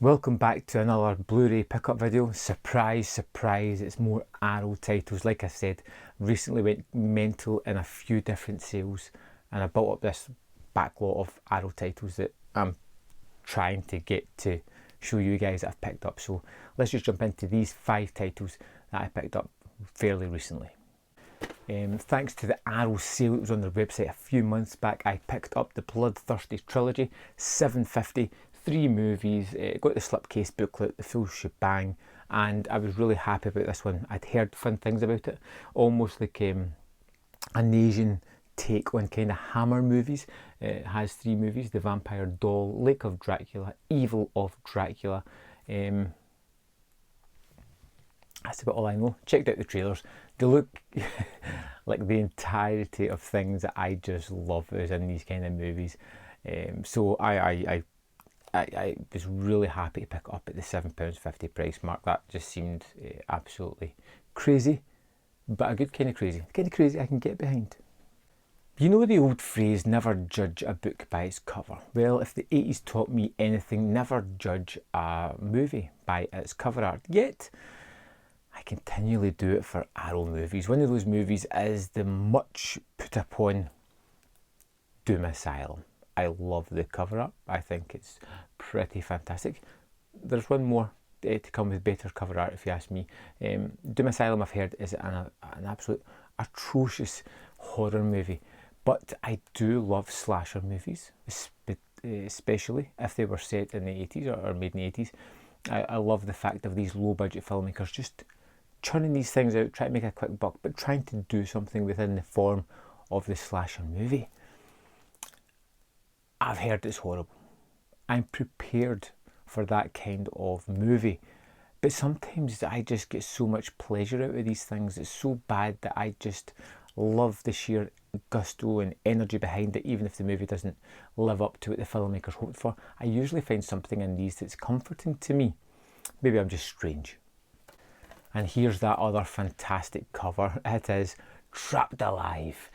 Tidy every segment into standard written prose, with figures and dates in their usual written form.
Welcome back to another Blu-ray pickup video. Surprise, surprise, it's more Arrow titles. Like I said, recently went mental in a few different sales and I built up this backlog of Arrow titles that I'm trying to get to show you guys that I've picked up. So let's just jump into these 5 titles that I picked up fairly recently. Thanks to the Arrow sale that was on their website a few months back, I picked up the Bloodthirsty trilogy, $7.50, 3 movies, got the slipcase booklet, the full shebang, and I was really happy about this one. I'd heard fun things about it, almost like an Asian take on kind of Hammer movies. It has 3 movies: The Vampire Doll, Lake of Dracula, Evil of Dracula. That's about all I know. Checked out the trailers. They look like the entirety of things that I just love is in these kind of movies. So I was really happy to pick it up at the £7.50 price mark. That just seemed absolutely crazy, but a good kind of crazy. The kind of crazy I can get behind. You know the old phrase, never judge a book by its cover? Well, if the 80s taught me anything, never judge a movie by its cover art. Yet, I continually do it for Arrow movies. One of those movies is the much put upon Doom Asylum. I love the cover art. I think it's pretty fantastic. There's one more to come with better cover art if you ask me. Doom Asylum, I've heard, is an absolute atrocious horror movie. But I do love slasher movies, especially if they were set in the 80s or made in the 80s. I love the fact of these low budget filmmakers just churning these things out, trying to make a quick buck, but trying to do something within the form of the slasher movie. I've heard it's horrible. I'm prepared for that kind of movie. But sometimes I just get so much pleasure out of these things. It's so bad that I just love the sheer gusto and energy behind it, even if the movie doesn't live up to what the filmmakers hoped for. I usually find something in these that's comforting to me. Maybe I'm just strange. And here's that other fantastic cover. It is Trapped Alive.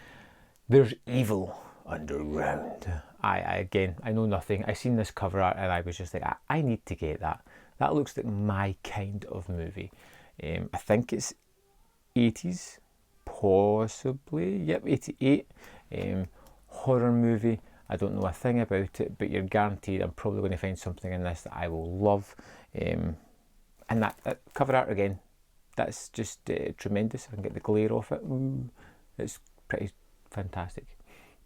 There's evil underground. I know nothing. I seen this cover art and I was just like, I need to get that. That looks like my kind of movie. I think it's 80s, possibly. Yep, 88. Horror movie. I don't know a thing about it, but you're guaranteed I'm probably going to find something in this that I will love. And that cover art again, that's just tremendous. If I can get the glare off it, ooh, it's pretty fantastic.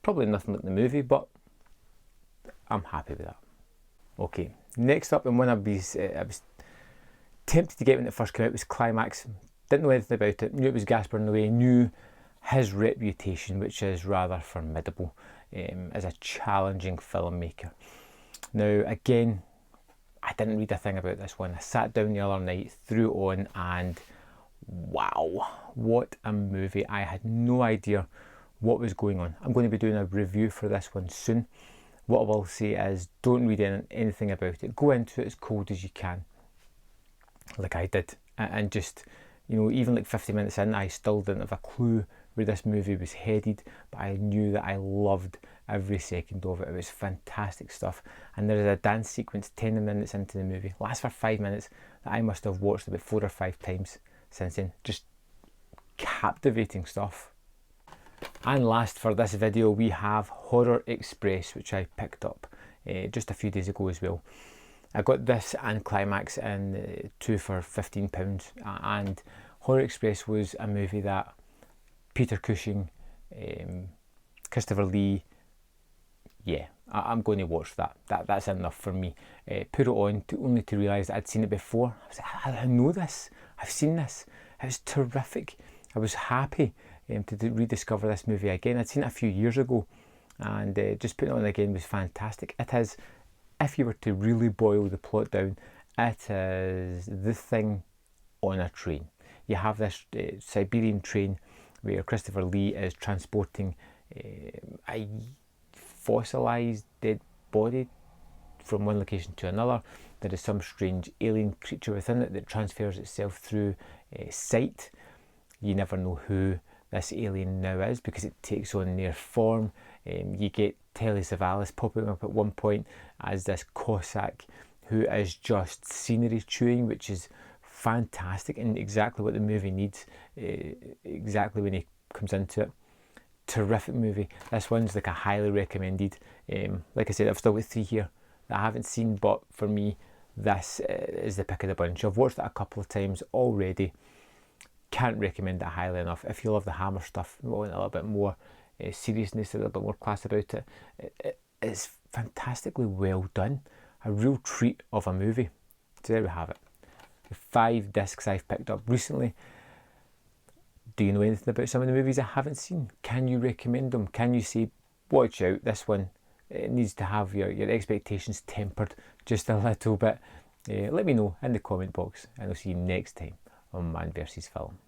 Probably nothing like the movie, but I'm happy with that. Okay, next up, and one of these I was tempted to get when it first came out was Climax. Didn't know anything about it, knew it was Gaspar Noé, knew his reputation, which is rather formidable as a challenging filmmaker. Now, again, I didn't read a thing about this one. I sat down the other night, threw it on, and wow, what a movie. I had no idea what was going on. I'm going to be doing a review for this one soon. What I will say is, don't read anything about it. Go into it as cold as you can, like I did. And just, you know, even like 50 minutes in, I still didn't have a clue where this movie was headed, but I knew that I loved every second of it. It was fantastic stuff. And there is a dance sequence 10 minutes into the movie, lasts for 5 minutes, that I must have watched about 4 or 5 times since then. Just captivating stuff. And last for this video, we have Horror Express, which I picked up just a few days ago as well. I got this and Climax in 2 for £15, and Horror Express was a movie that Peter Cushing, Christopher Lee, yeah, I'm going to watch that. That's enough for me. Put it on only to realise that I'd seen it before. I was like, I know this. I've seen this. It was terrific. I was happy to rediscover this movie again. I'd seen it a few years ago, and just putting it on again was fantastic. It is, if you were to really boil the plot down, it is the thing on a train. You have this Siberian train where Christopher Lee is transporting a fossilised dead body from one location to another. There is some strange alien creature within it that transfers itself through sight. You never know who this alien now is because it takes on their form. You get Telly Savalas popping up at one point as this Cossack who is just scenery chewing, which is fantastic and exactly what the movie needs, exactly when he comes into it. Terrific movie. This one's like a highly recommended. Like I said, I've still got 3 here that I haven't seen, but for me, this is the pick of the bunch. I've watched it a couple of times already. Can't recommend it highly enough. If you love the Hammer stuff, want a little bit more seriousness, a little bit more class about it, it's fantastically well done. A real treat of a movie. So there we have it. The 5 discs I've picked up recently. Do you know anything about some of the movies I haven't seen? Can you recommend them? Can you say, watch out, this one, it needs to have your expectations tempered just a little bit? Let me know in the comment box, and I'll see you next time on Man vs Film.